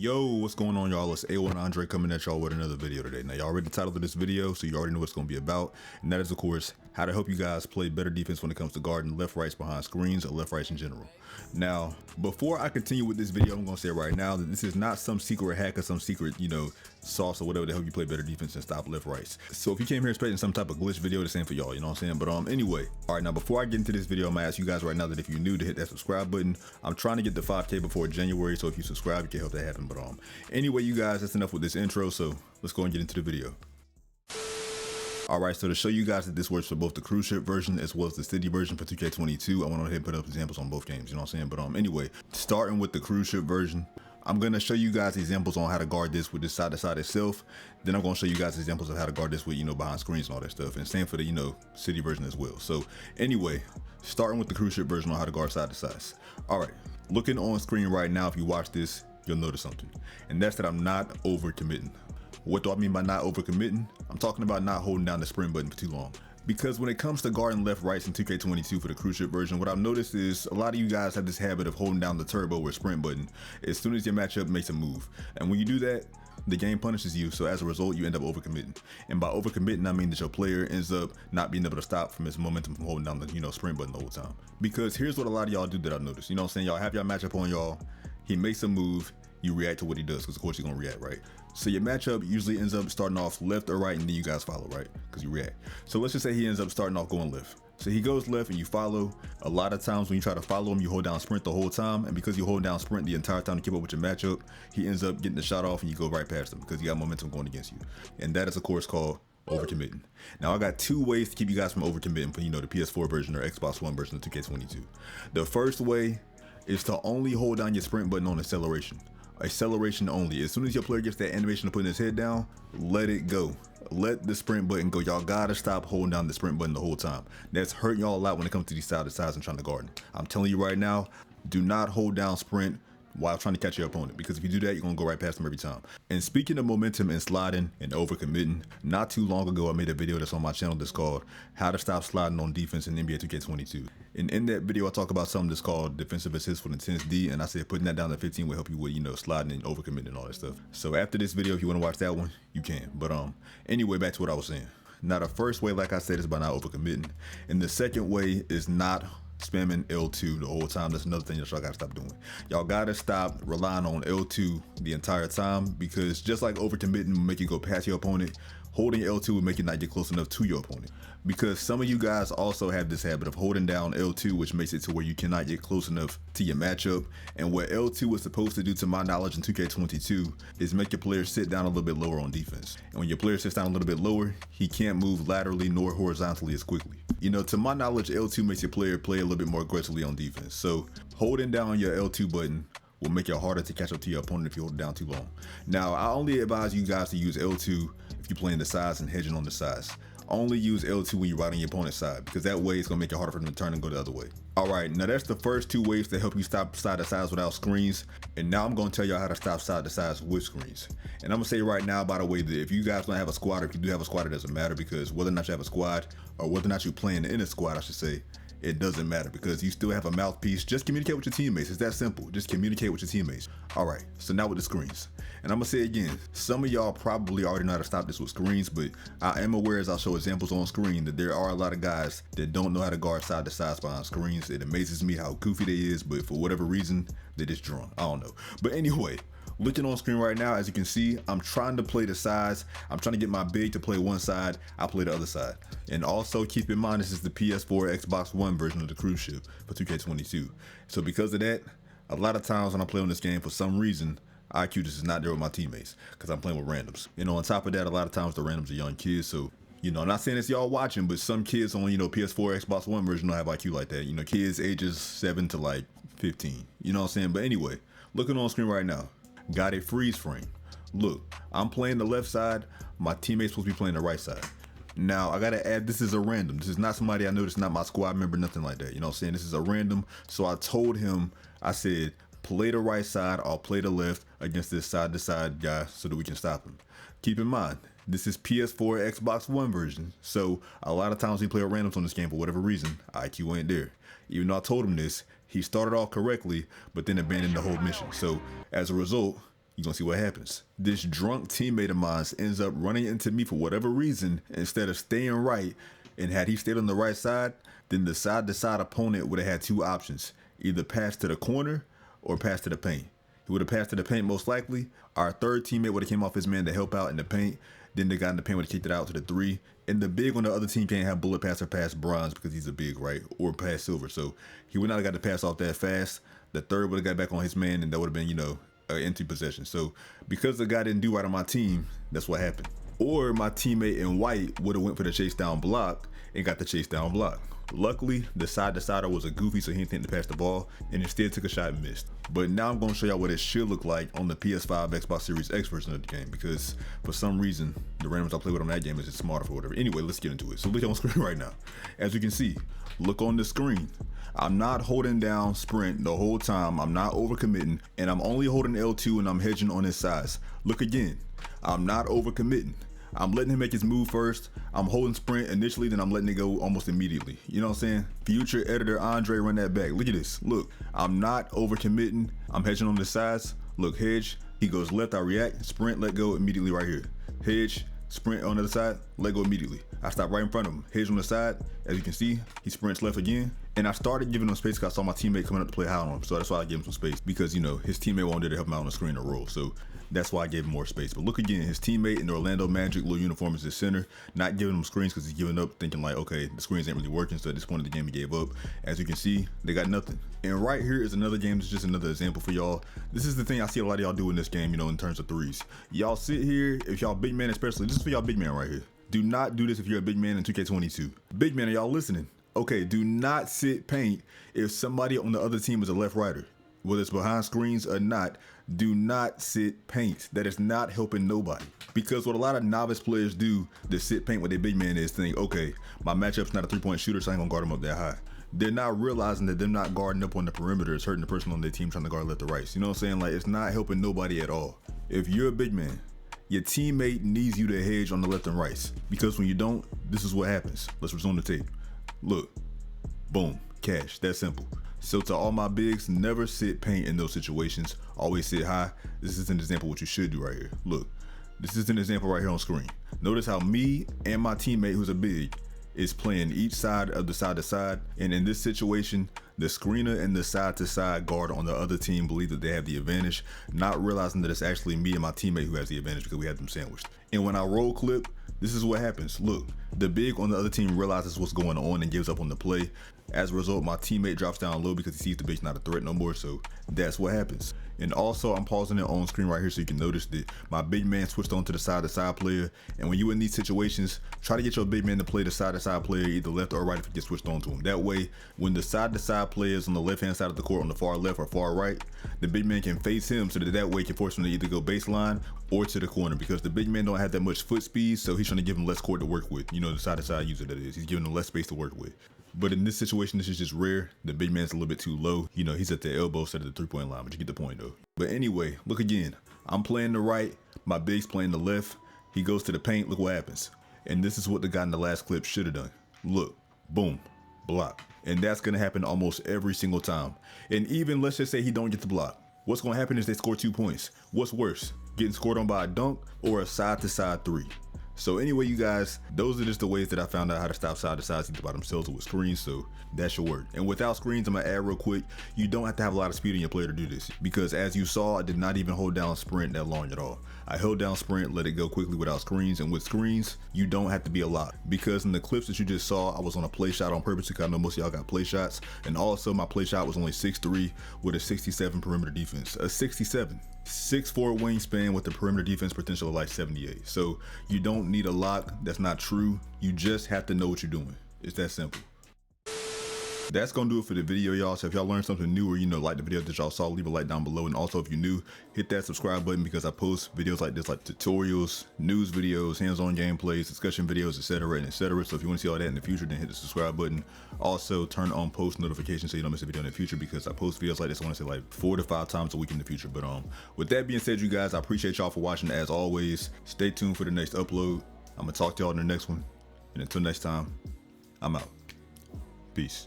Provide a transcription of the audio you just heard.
Yo, what's going on, y'all? It's A1 Andre coming at y'all with another video today. Now, y'all read the title of this video, so you already know what it's going to be about. And that is, of course, how to help you guys play better defense when it comes to guarding left rights behind screens or left rights in general. Now, before I continue with this video, I'm going to say right now that this is not some secret hack or some secret, sauce or whatever to help you play better defense and stop left rights. So if you came here expecting some type of glitch video, this ain't for y'all, you know what I'm saying? But anyway, all right, now before I get into this video, I'm gonna ask you guys right now that if you're new to hit that subscribe button. I'm trying to get to 5K before January, so if you subscribe, you can help that happen. But anyway, you guys, that's enough with this intro, so let's go and get into the video. Alright, so to show you guys that this works for both the cruise ship version as well as the city version for 2K22, I went ahead and put up examples on both games, you know what I'm saying? But anyway, starting with the cruise ship version, I'm going to show you guys examples on how to guard this with this side to side itself. Then I'm going to show you guys examples of how to guard this with, behind screens and all that stuff. And same for the, city version as well. So anyway, starting with the cruise ship version on how to guard side to sides. All right, looking on screen right now, if you watch this, you'll notice something. And that's that I'm not overcommitting. What do I mean by not overcommitting? I'm talking about not holding down the sprint button for too long. Because when it comes to guarding left rights in 2K22 for the cruise ship version, what I've noticed is a lot of you guys have this habit of holding down the turbo or sprint button as soon as your matchup makes a move. And when you do that, the game punishes you, so as a result, you end up overcommitting. And by overcommitting, I mean that your player ends up not being able to stop from his momentum from holding down the sprint button the whole time. Because here's what a lot of y'all do that I've noticed. You know what I'm saying? Y'all have your matchup on y'all, he makes a move, you react to what he does, because of course you're gonna react, right? So your matchup usually ends up starting off left or right, and then you guys follow, right? Because you react. So let's just say he ends up starting off going left. So he goes left and you follow. A lot of times when you try to follow him, you hold down sprint the whole time, and because you hold down sprint the entire time to keep up with your matchup, he ends up getting the shot off and you go right past him because you got momentum going against you. And that is of course called overcommitting. Now I got two ways to keep you guys from overcommitting for the PS4 version or Xbox One version of 2K22. The first way is to only hold down your sprint button on acceleration. Acceleration only. As soon as your player gets that animation of putting his head down, let it go. Let the sprint button go. Y'all gotta stop holding down the sprint button the whole time. That's hurting y'all a lot when it comes to these side to sides and trying to guard. I'm telling you right now, do not hold down sprint while trying to catch your opponent, because if you do that, you're gonna go right past them every time. And speaking of momentum and sliding and overcommitting, not too long ago I made a video that's on my channel that's called How to Stop Sliding on Defense in NBA 2K22. And in that video I talk about something that's called defensive assist with intense D, and I said putting that down to 15 will help you with sliding and overcommitting and all that stuff. So after this video, if you want to watch that one, you can. But anyway, back to what I was saying. Now the first way, like I said, is by not overcommitting, and the second way is not spamming L2 the whole time. That's another thing that y'all gotta stop doing. Y'all gotta stop relying on L2 the entire time, because just like overcommitting will make you go past your opponent, holding L2 will make you not get close enough to your opponent. Because some of you guys also have this habit of holding down L2, which makes it to where you cannot get close enough to your matchup. And what L2 is supposed to do, to my knowledge in 2K22, is make your player sit down a little bit lower on defense. And when your player sits down a little bit lower, he can't move laterally nor horizontally as quickly. To my knowledge, L2 makes your player play a little bit more aggressively on defense. So holding down your L2 button will make it harder to catch up to your opponent if you hold it down too long. Now, I only advise you guys to use L2 if you're playing the sides and hedging on the sides. Only use L2 when you're right on your opponent's side, because that way it's gonna make it harder for them to turn and go the other way. All right, now that's the first two ways to help you stop side to sides without screens. And now I'm gonna tell y'all how to stop side to sides with screens. And I'm gonna say right now, by the way, that if you guys don't have a squad, or if you do have a squad, it doesn't matter, because whether or not you have a squad, or whether or not you're playing in a squad, I should say, it doesn't matter, because you still have a mouthpiece. Just communicate with your teammates. It's that simple. Just communicate with your teammates. All right, so now with the screens. And I'm gonna say again, some of y'all probably already know how to stop this with screens, but I am aware, as I'll show examples on screen, that there are a lot of guys that don't know how to guard side to sides behind screens. It amazes me how goofy they is, but for whatever reason, they're just drunk. I don't know. But anyway, looking on screen right now, as you can see, I'm trying to play the sides. I'm trying to get my big to play one side. I play the other side. And also keep in mind, this is the PS4 Xbox One version of the cruise ship for 2K22. So because of that, a lot of times when I play on this game, for some reason, IQ just is not there with my teammates, because I'm playing with randoms. On top of that, a lot of times the randoms are young kids. So, I'm not saying it's y'all watching, but some kids on, PS4, Xbox One version don't have IQ like that. Kids ages 7 to like 15. You know what I'm saying? But anyway, looking on screen right now, got a freeze frame. Look, I'm playing the left side. My teammate's supposed to be playing the right side. Now, I gotta add, this is a random. This is not somebody I know. This is not my squad member, nothing like that. You know what I'm saying? This is a random. So I told him, I said, play the right side, I'll play the left against this side to side guy so that we can stop him. Keep in mind, this is PS4 Xbox One version. So a lot of times we play randoms on this game for whatever reason, IQ ain't there. Even though I told him this, he started off correctly, but then abandoned the whole mission. So as a result, you're gonna see what happens. This drunk teammate of mine ends up running into me for whatever reason instead of staying right. And had he stayed on the right side, then the side-to-side opponent would have had two options: either pass to the corner or pass to the paint. He would have passed to the paint most likely. Our third teammate would have came off his man to help out in the paint. Then the guy in the paint would have kicked it out to the three. And the big on the other team can't have bullet pass or pass bronze because he's a big, right? Or pass silver. So he would not have got the pass off that fast. The third would have got back on his man, and that would have been, you know, an empty possession. So because the guy didn't do right on my team, that's what happened. Or my teammate in white would have went for the chase down block and got the chase down block. Luckily, the side-to-sider was a goofy, so he didn't think to pass the ball, and instead took a shot and missed. But now I'm going to show y'all what it should look like on the PS5 Xbox Series X version of the game, because for some reason, the randoms I play with on that game is just smarter for whatever. Anyway, let's get into it. So look on screen right now. As you can see, look on the screen. I'm not holding down sprint the whole time. I'm not overcommitting, and I'm only holding L2 and I'm hedging on his sides. Look again. I'm not overcommitting. I'm letting him make his move first. I'm holding sprint initially, then I'm letting it go almost immediately. You know what I'm saying? Future editor Andre, run that back. Look at this. Look, I'm not overcommitting. I'm hedging on the sides. Look, hedge. He goes left, I react. Sprint, let go immediately right here. Hedge, sprint on the other side, let go immediately. I stop right in front of him. Hedge on the side. As you can see, he sprints left again. And I started giving him space because I saw my teammate coming up to play high on him. So that's why I gave him some space, because, you know, his teammate wanted to help him out on the screen or roll. So that's why I gave him more space. But look again, his teammate in the Orlando Magic little uniform is the center, not giving him screens because he's giving up, thinking like, okay, the screens ain't really working. So at this point in the game, he gave up. As you can see, they got nothing. And right here is another game. It's just another example for y'all. This is the thing I see a lot of y'all do in this game, you know, in terms of threes. Y'all sit here, if y'all big man especially, this is for y'all big man right here. Do not do this if you're a big man in 2K22. Big man, are y'all listening? Okay, do not sit paint if somebody on the other team is a left righter. Whether it's behind screens or not, do not sit paint. That is not helping nobody. Because what a lot of novice players do to sit paint with their big man is think, okay, my matchup's not a three-point shooter, so I ain't gonna guard him up that high. They're not realizing that them not guarding up on the perimeter is hurting the person on their team trying to guard left or right. You know what I'm saying? Like, it's not helping nobody at all. If you're a big man, your teammate needs you to hedge on the left and right. Because when you don't, this is what happens. Let's resume the tape. Look, boom, cash, that simple. So to all my bigs, never sit paint in those situations. Always sit high. This is an example of what you should do right here. Look, this is an example right here on screen. Notice how me and my teammate, who's a big, is playing each side of the side-to-side. And in this situation, the screener and the side-to-side guard on the other team believe that they have the advantage, not realizing that it's actually me and my teammate who has the advantage because we have them sandwiched. And when I roll clip, this is what happens. Look, the big on the other team realizes what's going on and gives up on the play. As a result, my teammate drops down low because he sees the big's not a threat no more. So that's what happens. And also, I'm pausing it on screen right here so you can notice that my big man switched on to the side-to-side player. And when you're in these situations, try to get your big man to play the side-to-side player either left or right if it gets switched on to him. That way, when the side-to-side player is on the left-hand side of the court on the far left or far right, the big man can face him so that way can force him to either go baseline or to the corner, because the big man don't have that much foot speed, so he's trying to give him less court to work with. You know, the side-to-side user that is. He's giving him less space to work with. But in this situation, this is just rare. The big man's a little bit too low. You know, he's at the elbow instead of the three-point line, but you get the point though. But anyway, look again. I'm playing the right, my big's playing the left. He goes to the paint, look what happens. And this is what the guy in the last clip should have done. Look, boom, block. And that's gonna happen almost every single time. And even, let's just say he don't get the block. What's gonna happen is they score 2 points. What's worse, getting scored on by a dunk or a side-to-side three? So anyway, you guys, those are just the ways that I found out how to stop side-to-sides either by themselves or with screens, so that should work. And without screens, I'm gonna add real quick, you don't have to have a lot of speed in your player to do this, because as you saw, I did not even hold down sprint that long at all. I held down sprint, let it go quickly without screens, and with screens, you don't have to be a lot. Because in the clips that you just saw, I was on a play shot on purpose because I know most of y'all got play shots, and also my play shot was only 6'3" with a 67 perimeter defense. A 67. 6'4" wingspan with the perimeter defense potential of like 78. So you don't need a lock. That's not true. You just have to know what you're doing. It's that simple. That's gonna do it for the video, y'all. So if y'all learned something new, or you know, like the video that y'all saw, leave a like down below. And also, if you're new, hit that subscribe button, because I post videos like this, like tutorials, news videos, hands-on gameplays, discussion videos, etc. and etc. So if you want to see all that in the future, then hit the subscribe button. Also, turn on post notifications so you don't miss a video in the future, because I post videos like this, I want to say like 4 to 5 times a week in the future. But with that being said, you guys, I appreciate y'all for watching. As always, stay tuned for the next upload. I'm gonna talk to y'all in the next one, and until next time, I'm out. Peace.